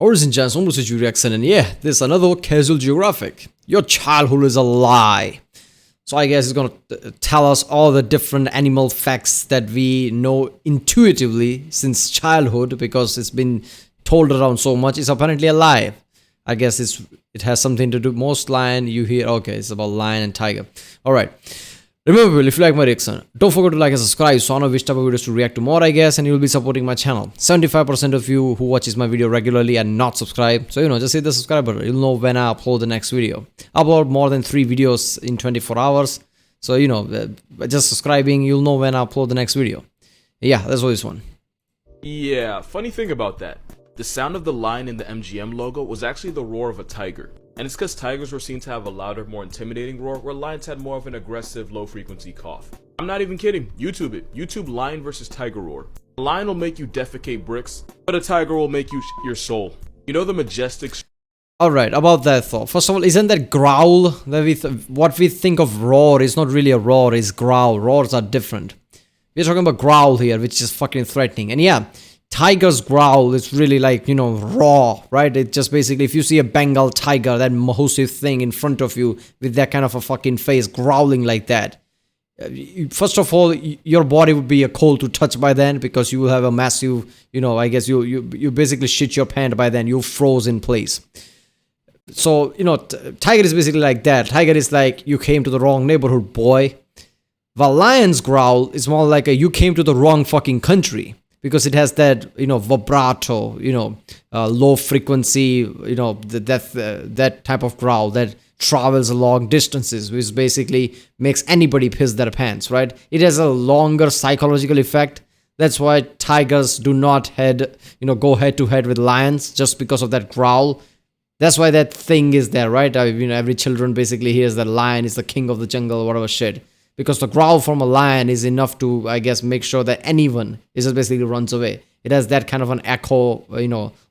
Ladies and gents, almost a reaction, and yeah, this is another casual geographic. Your childhood is a lie. So I guess it's gonna tell us all the different animal facts that we know intuitively since childhood, because it's been told around so much. It's apparently a lie. I guess it has something to do. Most lion you hear, okay, it's about lion and tiger. All right. Remember, if you like my reaction, don't forget to like and subscribe so I know which type of videos to react to more, I guess, and you'll be supporting my channel. 75% of you who watches my video regularly are not subscribed, so just hit the subscribe button. You'll know when I upload the next video. I upload more than 3 videos in 24 hours, so just subscribing, you'll know when I upload the next video. Yeah, that's what this one. Yeah, funny thing about that. The sound of the lion in the MGM logo was actually the roar of a tiger. And it's because tigers were seen to have a louder, more intimidating roar, where lions had more of an aggressive, low-frequency cough. I'm not even kidding. YouTube it. YouTube lion versus tiger roar. A lion will make you defecate bricks, but a tiger will make you your soul. You know the majestic... Alright, about that though. First of all, isn't that growl that what we think of roar is not really a roar, it's growl. Roars are different. We're talking about growl here, which is fucking threatening. And yeah, tiger's growl is really like, raw, right? It just basically, if you see a Bengal tiger, that massive thing in front of you with that kind of a fucking face growling like that, first of all, your body would be a cold to touch by then, because you will have a massive, I guess you basically shit your pants by then. You froze in place. So, tiger is basically like that. Tiger is like, you came to the wrong neighborhood, boy. While lion's growl is more like you came to the wrong fucking country. Because it has that, vibrato, low frequency, that type of growl that travels long distances, which basically makes anybody piss their pants, right? It has a longer psychological effect. That's why tigers do not go head to head with lions, just because of that growl. That's why that thing is there, right? Every children basically hears that lion is the king of the jungle or whatever shit. Because the growl from a lion is enough to, I guess, make sure that anyone just basically runs away. It has that kind of an echo,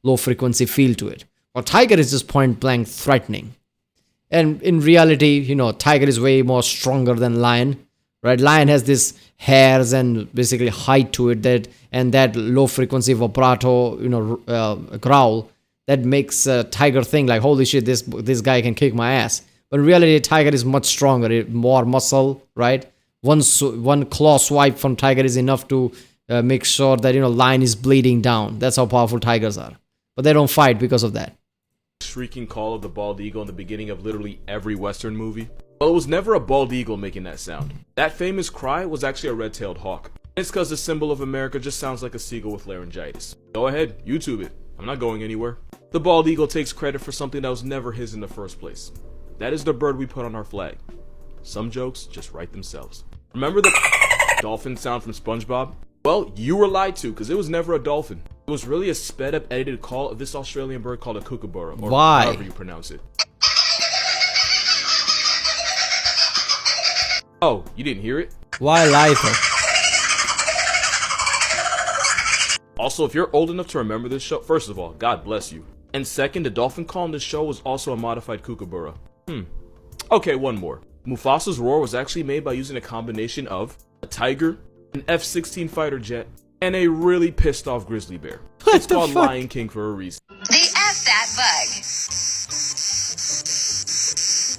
low frequency feel to it. But tiger is just point blank threatening. And in reality, tiger is way more stronger than lion, right? Lion has this hairs and basically height to it, and that low frequency vibrato, growl that makes a tiger think like, holy shit, this guy can kick my ass. But in reality, tiger is much stronger, more muscle, right? One claw swipe from tiger is enough to make sure that, lion is bleeding down. That's how powerful tigers are. But they don't fight because of that. Shrieking call of the bald eagle in the beginning of literally every Western movie. Well, it was never a bald eagle making that sound. That famous cry was actually a red-tailed hawk. It's because the symbol of America just sounds like a seagull with laryngitis. Go ahead, YouTube it. I'm not going anywhere. The bald eagle takes credit for something that was never his in the first place. That is the bird we put on our flag. Some jokes just write themselves. Remember the dolphin sound from SpongeBob? Well, you were lied to, because it was never a dolphin. It was really a sped up edited call of this Australian bird called a kookaburra, or Why? however you pronounce it. Oh, you didn't hear it? Why lie? Also, if you're old enough to remember this show, first of all, God bless you. And second, the dolphin call in this show was also a modified kookaburra. Okay, one more. Mufasa's roar was actually made by using a combination of a tiger, an F-16 fighter jet, and a really pissed off grizzly bear. It's called Lion King for a reason. They F that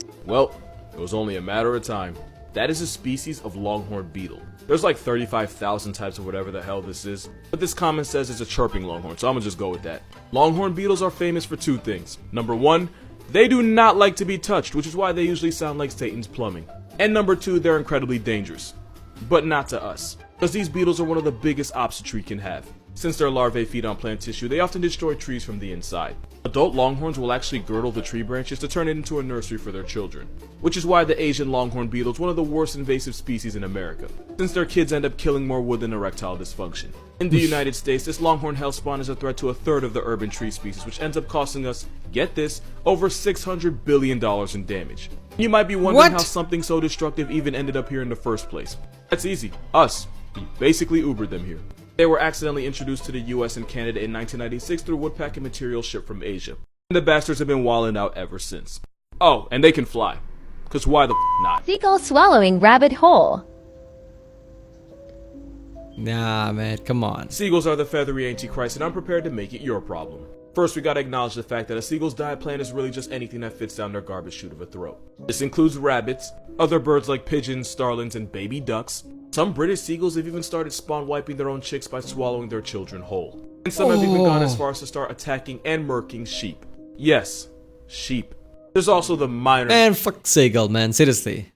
bug. Well, it was only a matter of time. That is a species of longhorn beetle. There's like 35,000 types of whatever the hell this is, but this comment says it's a chirping longhorn, so I'm gonna just go with that. Longhorn beetles are famous for 2 things. Number 1, they do not like to be touched, which is why they usually sound like Satan's plumbing. And number 2, they're incredibly dangerous. But not to us, because these beetles are one of the biggest ops a tree can have. Since their larvae feed on plant tissue, they often destroy trees from the inside. Adult longhorns will actually girdle the tree branches to turn it into a nursery for their children. Which is why the Asian longhorn beetle is one of the worst invasive species in America, since their kids end up killing more wood than erectile dysfunction. In the United States, this longhorn hellspawn is a threat to 1/3 of the urban tree species, which ends up costing us, get this, over $600 billion in damage. You might be wondering how something so destructive even ended up here in the first place. That's easy. Us. We basically Ubered them here. They were accidentally introduced to the US and Canada in 1996 through woodpacking materials shipped from Asia. And the bastards have been wilding out ever since. Oh, and they can fly. Cause why the not? Seagull swallowing rabbit hole. Nah, man, come on. Seagulls are the feathery antichrist, and I'm prepared to make it your problem. First, we gotta acknowledge the fact that a seagull's diet plan is really just anything that fits down their garbage chute of a throat. This includes rabbits, other birds like pigeons, starlings, and baby ducks. Some British seagulls have even started spawn wiping their own chicks by swallowing their children whole. And some have even gone as far as to start attacking and murking sheep. Yes, sheep. There's also the minor— Man, fuck seagull, man, seriously.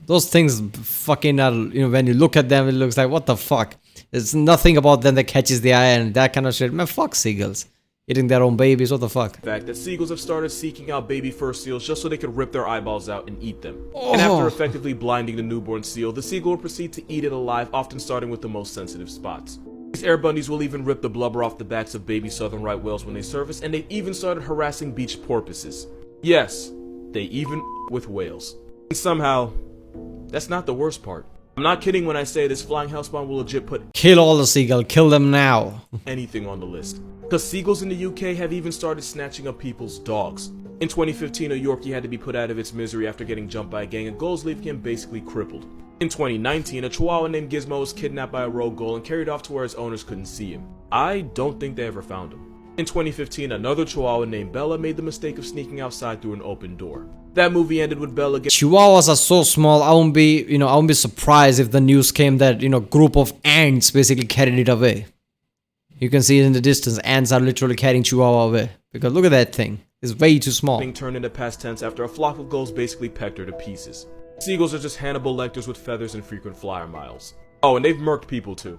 Those things fucking are, when you look at them, it looks like, what the fuck? There's nothing about them that catches the eye and that kind of shit. Man, fuck seagulls. Eating their own babies, what the fuck? Fact that seagulls have started seeking out baby fur seals just so they could rip their eyeballs out and eat them. And after effectively blinding the newborn seal, the seagull will proceed to eat it alive, often starting with the most sensitive spots. These air bunnies will even rip the blubber off the backs of baby southern right whales when they surface, and they've even started harassing beach porpoises. Yes, they even with whales. And somehow, that's not the worst part. I'm not kidding when I say this flying hellspawn will legit put— Kill all the seagull, kill them now. anything on the list. Because seagulls in the UK have even started snatching up people's dogs. In 2015, a Yorkie had to be put out of its misery after getting jumped by a gang of gulls, leaving him basically crippled. In 2019, a Chihuahua named Gizmo was kidnapped by a rogue gull and carried off to where his owners couldn't see him. I don't think they ever found him. In 2015, another Chihuahua named Bella made the mistake of sneaking outside through an open door. That movie ended with Bella getting— Chihuahuas are so small, I won't be surprised if the news came that, group of ants basically carried it away. You can see it in the distance, ants are literally carrying Chihuahua away. Because look at that thing, it's way too small. being turned into past tense after a flock of gulls basically pecked her to pieces. Seagulls are just Hannibal Lecters with feathers and frequent flyer miles. Oh, and they've murked people too.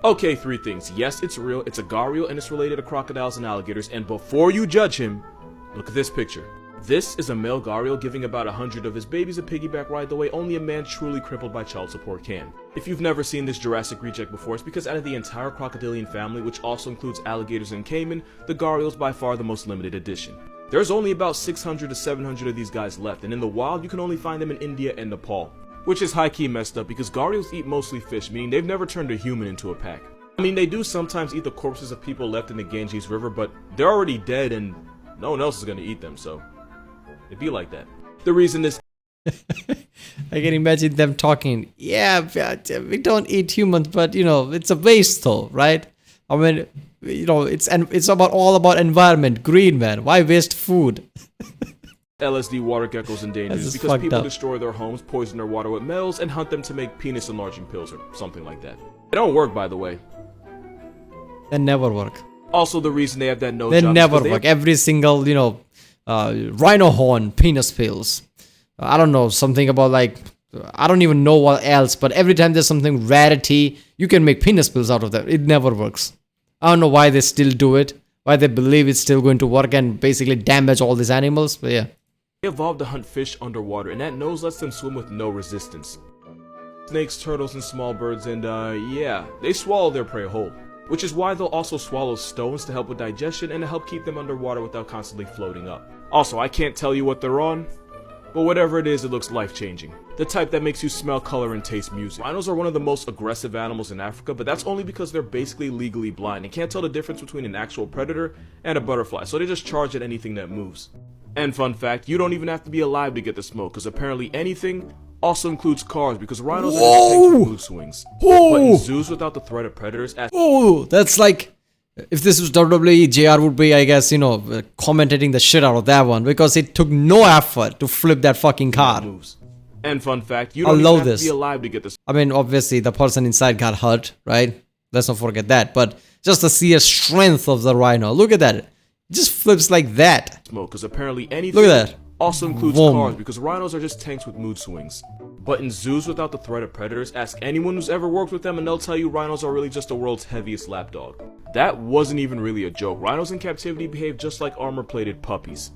Okay, 3 things. Yes, it's real, it's a gharial, and it's related to crocodiles and alligators, and before you judge him, look at this picture. This is a male gharial giving about 100 of his babies a piggyback ride the way only a man truly crippled by child support can. If you've never seen this Jurassic reject before, it's because out of the entire crocodilian family, which also includes alligators and caiman, the gharial is by far the most limited edition. There's only about 600 to 700 of these guys left, and in the wild you can only find them in India and Nepal. Which is high-key messed up because gharials eat mostly fish, meaning they've never turned a human into a pack. I mean, they do sometimes eat the corpses of people left in the Ganges River, but they're already dead and no one else is gonna eat them, so it'd be like that. The reason this— I can imagine them talking, yeah, we don't eat humans, but it's a waste though, right? I mean, it's all about environment, green, man. Why waste food? LSD water geckos endangered is because people destroy their homes, poison their water with metals, and hunt them to make penis enlarging pills or something like that. They don't work, by the way. They never work. Also, the reason they have that nose They job never is work. Every single, rhino horn, penis pills. I don't know, something about I don't even know what else, but every time there's something rarity, you can make penis pills out of that. It never works. I don't know why they still do it, why they believe it's still going to work and basically damage all these animals, but yeah. They evolved to hunt fish underwater, and that nose lets them swim with no resistance. Snakes, turtles, and small birds, and yeah, they swallow their prey whole. Which is why they'll also swallow stones to help with digestion and to help keep them underwater without constantly floating up. Also, I can't tell you what they're on, but whatever it is, it looks life-changing. The type that makes you smell color and taste music. Rhinos are one of the most aggressive animals in Africa, but that's only because they're basically legally blind and can't tell the difference between an actual predator and a butterfly, so they just charge at anything that moves. And fun fact, you don't even have to be alive to get the smoke, because apparently anything also includes cars, because rhinos are just tanks with mood swings. But in zoos without the threat of predators— that's like, if this was WWE, JR would be, I guess, commentating the shit out of that one, because it took no effort to flip that fucking car. And fun fact, you don't even have to be alive to get this. I mean, obviously, the person inside got hurt, right? Let's not forget that, but just the sheer strength of the rhino. Look at that. It just flips like that. Smoke, because apparently anything— Look at that. Also includes cars, because rhinos are just tanks with mood swings. But in zoos without the threat of predators, ask anyone who's ever worked with them and they'll tell you rhinos are really just the world's heaviest lapdog. That wasn't even really a joke. Rhinos in captivity behave just like armor-plated puppies.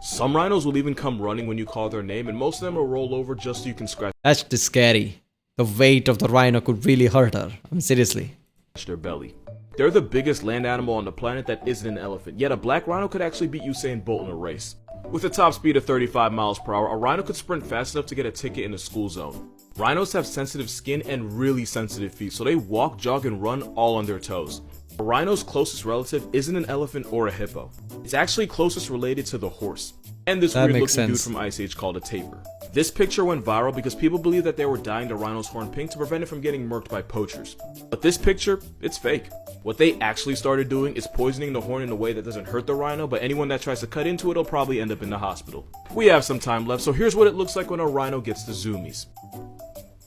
Some rhinos will even come running when you call their name, and most of them will roll over just so you can scratch— That's just scary. The weight of the rhino could really hurt her. I mean, seriously. Their belly. They're the biggest land animal on the planet that isn't an elephant, yet a black rhino could actually beat Usain Bolt in a race. With a top speed of 35 miles per hour, a rhino could sprint fast enough to get a ticket in a school zone. Rhinos have sensitive skin and really sensitive feet, so they walk, jog, and run all on their toes. A rhino's closest relative isn't an elephant or a hippo. It's actually closest related to the horse. And this weird looking dude from Ice Age called a tapir. This picture went viral because people believe that they were dyeing the rhino's horn pink to prevent it from getting murked by poachers. But this picture, it's fake. What they actually started doing is poisoning the horn in a way that doesn't hurt the rhino, but anyone that tries to cut into it will probably end up in the hospital. We have some time left, so here's what it looks like when a rhino gets the zoomies.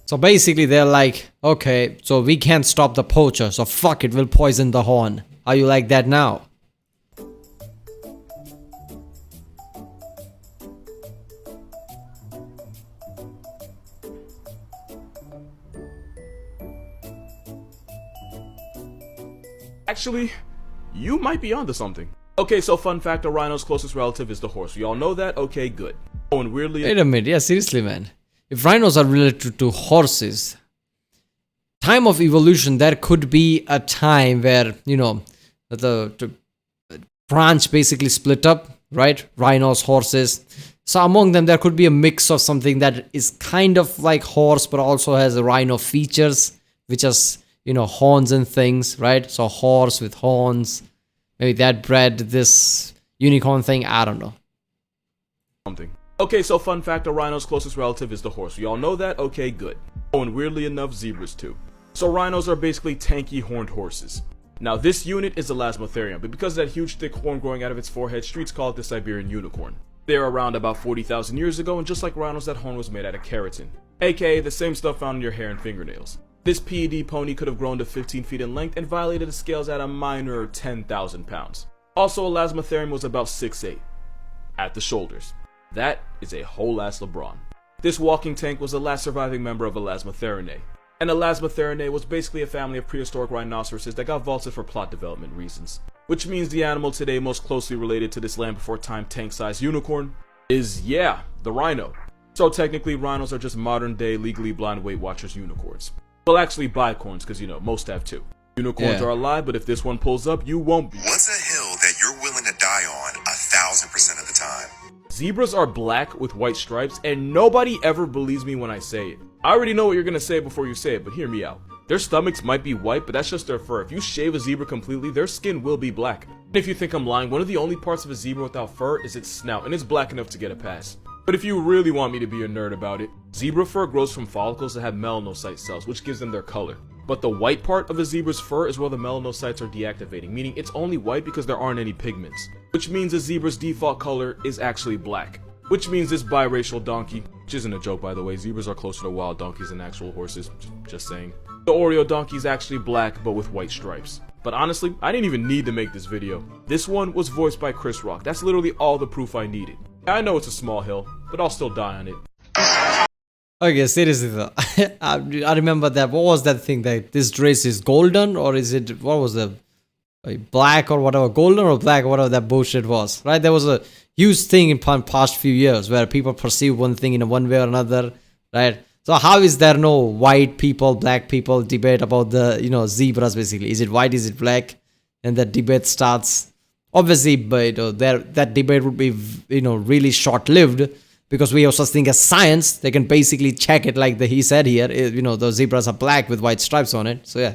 So basically they're like, okay, so we can't stop the poacher, so fuck it, we'll poison the horn. How you like that now? Actually, you might be onto something. Okay, so fun fact, a rhino's closest relative is the horse. We all know that? Okay, good. Oh, and weirdly... Wait a minute, yeah, seriously, man. If rhinos are related to horses, time of evolution, there could be a time where, you know, the branch basically split up, right? Rhinos, horses. So among them, there could be a mix of something that is kind of like horse, but also has rhino features, which is, you know, horns and things, right? So horse with horns, maybe that bred this unicorn thing, I don't know. Something. Okay, so fun fact, a rhino's closest relative is the horse. We all know that? Okay, good. Oh, and weirdly enough, zebras too. So rhinos are basically tanky horned horses. Now this unit is Elasmotherium, but because of that huge thick horn growing out of its forehead, streets call it the Siberian unicorn. They were around about 40,000 years ago, and just like rhinos, that horn was made out of keratin, aka the same stuff found in your hair and fingernails. This PED pony could have grown to 15 feet in length and violated the scales at a minor 10,000 pounds. Also, Elasmotherium was about 6'8", at the shoulders. That is a whole ass LeBron. This walking tank was the last surviving member of Elasmotherinae. And Elasmotherinae was basically a family of prehistoric rhinoceroses that got vaulted for plot development reasons. Which means the animal today most closely related to this land before time tank-sized unicorn is, yeah, the rhino. So technically rhinos are just modern day legally blind Weight Watchers unicorns. Well, actually bicorns, because you know, most have two. Unicorns are alive, but if this one pulls up, you won't be. What's a hill that you're willing to die on 1,000% of the time? Zebras are black with white stripes, and nobody ever believes me when I say it. I already know what you're gonna say before you say it, but hear me out. Their stomachs might be white, but that's just their fur. If you shave a zebra completely, their skin will be black. And if you think I'm lying, one of the only parts of a zebra without fur is its snout, and it's black enough to get a pass. But if you really want me to be a nerd about it, zebra fur grows from follicles that have melanocyte cells, which gives them their color. But the white part of a zebra's fur is where the melanocytes are deactivating, meaning it's only white because there aren't any pigments. Which means a zebra's default color is actually black. Which means this biracial donkey, which isn't a joke by the way, zebras are closer to wild donkeys than actual horses, just saying. The Oreo donkey is actually black but with white stripes. But honestly, I didn't even need to make this video. This one was voiced by Chris Rock. That's literally all the proof I needed. I know it's a small hill, but I'll still die on it. Okay, seriously though, I remember that, what was that thing, that this dress is golden, or is it, what was the, black or whatever, golden or black or whatever that bullshit was, right? There was a huge thing in past few years where people perceive one thing in one way or another, right? So how is there no white people, black people debate about the, you know, zebras basically? Is it white, is it black? And that debate starts, obviously, but that debate would be, you know, really short-lived, because we have such thing as science. They can basically check it like he said here, you know, the zebras are black with white stripes on it, so yeah.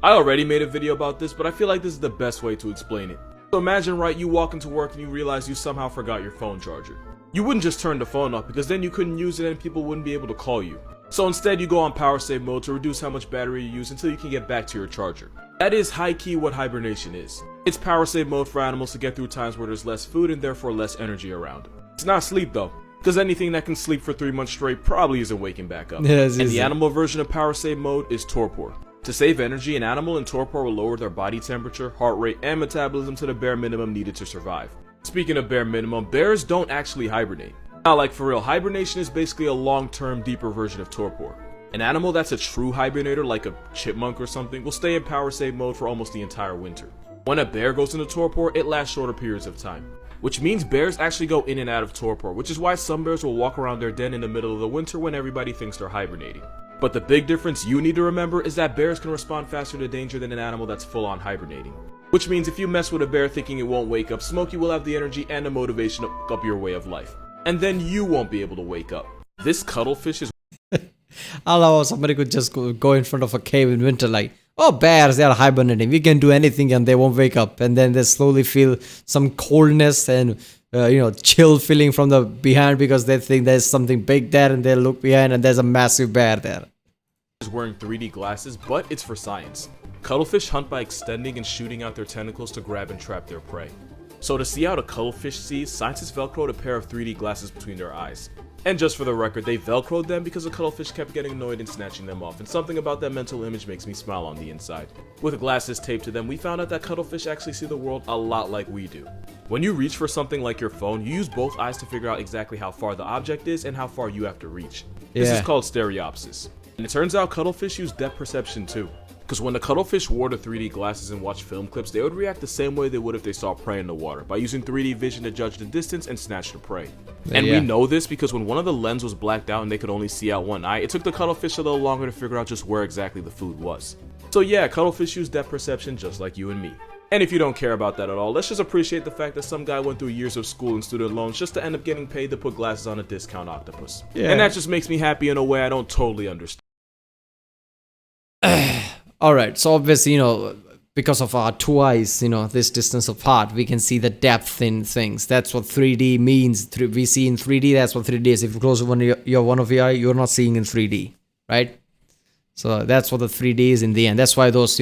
I already made a video about this, but I feel like this is the best way to explain it. So imagine, right, you walk into work and you realize you somehow forgot your phone charger. You wouldn't just turn the phone off, because then you couldn't use it and people wouldn't be able to call you. So instead you go on power save mode to reduce how much battery you use until you can get back to your charger. That is high-key what hibernation is. It's power save mode for animals to get through times where there's less food and therefore less energy around. It's not sleep though, because anything that can sleep for 3 months straight probably isn't waking back up. Yes, and the animal version of power save mode is torpor. To save energy, an animal in torpor will lower their body temperature, heart rate, and metabolism to the bare minimum needed to survive. Speaking of bare minimum, bears don't actually hibernate. Now, like for real, hibernation is basically a long-term, deeper version of torpor. An animal that's a true hibernator, like a chipmunk or something, will stay in power save mode for almost the entire winter. When a bear goes into torpor, it lasts shorter periods of time. Which means bears actually go in and out of torpor, which is why some bears will walk around their den in the middle of the winter when everybody thinks they're hibernating. But the big difference you need to remember is that bears can respond faster to danger than an animal that's full on hibernating. Which means if you mess with a bear thinking it won't wake up, Smokey will have the energy and the motivation to fuck up your way of life. And then you won't be able to wake up. This cuttlefish is I love how somebody could just go in front of a cave in winter like, Oh, bears, they are hibernating. We can do anything and they won't wake up. And then they slowly feel some coldness and, chill feeling from the behind because they think there's something big there and they look behind and there's a massive bear there. Is wearing 3D glasses, but it's for science. Cuttlefish hunt by extending and shooting out their tentacles to grab and trap their prey. So to see how a cuttlefish sees, scientists velcroed a pair of 3D glasses between their eyes. And just for the record, they velcroed them because the cuttlefish kept getting annoyed and snatching them off, and something about that mental image makes me smile on the inside. With glasses taped to them, we found out that cuttlefish actually see the world a lot like we do. When you reach for something like your phone, you use both eyes to figure out exactly how far the object is and how far you have to reach. This is called stereopsis. And it turns out cuttlefish use depth perception too. Because when the cuttlefish wore the 3D glasses and watched film clips, they would react the same way they would if they saw prey in the water, by using 3D vision to judge the distance and snatch the prey. And we know this because when one of the lens was blacked out and they could only see out one eye, it took the cuttlefish a little longer to figure out just where exactly the food was. So yeah, cuttlefish use depth perception just like you and me. And if you don't care about that at all, let's just appreciate the fact that some guy went through years of school and student loans just to end up getting paid to put glasses on a discount octopus. And that just makes me happy in a way I don't totally understand. Alright, so obviously, because of our two eyes, this distance apart, we can see the depth in things. That's what 3D means. We see in 3D, that's what 3D is. If you close one of your eye, you're not seeing in 3D, right? So that's what the 3D is in the end. That's why those,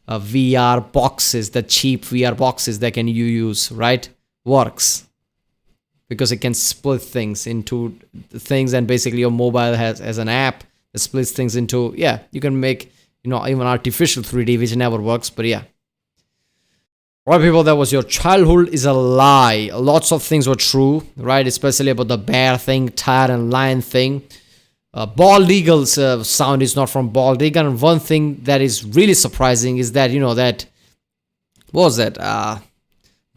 VR boxes, the cheap VR boxes that you use, right, works. Because it can split things into things, and basically your mobile has an app that splits things into, you can make, even artificial 3D, which never works, but yeah. Alright people, that was your childhood is a lie. Lots of things were true, right? Especially about the bear thing, tiger and lion thing. Bald eagle's sound is not from bald eagle. And one thing that is really surprising is that, what was that?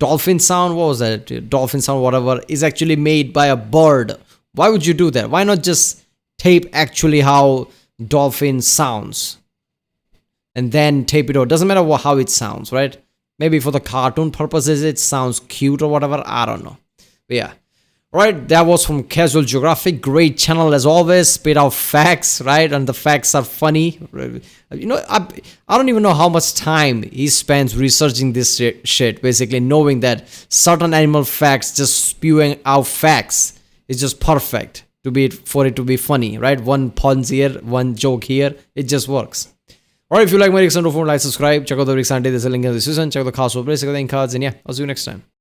Dolphin sound, what was that? Dolphin sound, whatever, is actually made by a bird. Why would you do that? Why not just tape actually how dolphin sounds? And then tape it out. Doesn't matter how it sounds, right? Maybe for the cartoon purposes, it sounds cute or whatever. I don't know. But yeah. Right, that was from Casual Geographic. Great channel as always. Spit out facts, right? And the facts are funny. I don't even know how much time he spends researching this shit. Basically, knowing that certain animal facts, just spewing out facts, is just perfect for it to be funny, right? One puns here, one joke here. It just works. Alright, if you like my reaction, don't forget to like, subscribe. Check out the Rick Sandy. There's a link in the description. Check out the cast for basic cards. And yeah, I'll see you next time.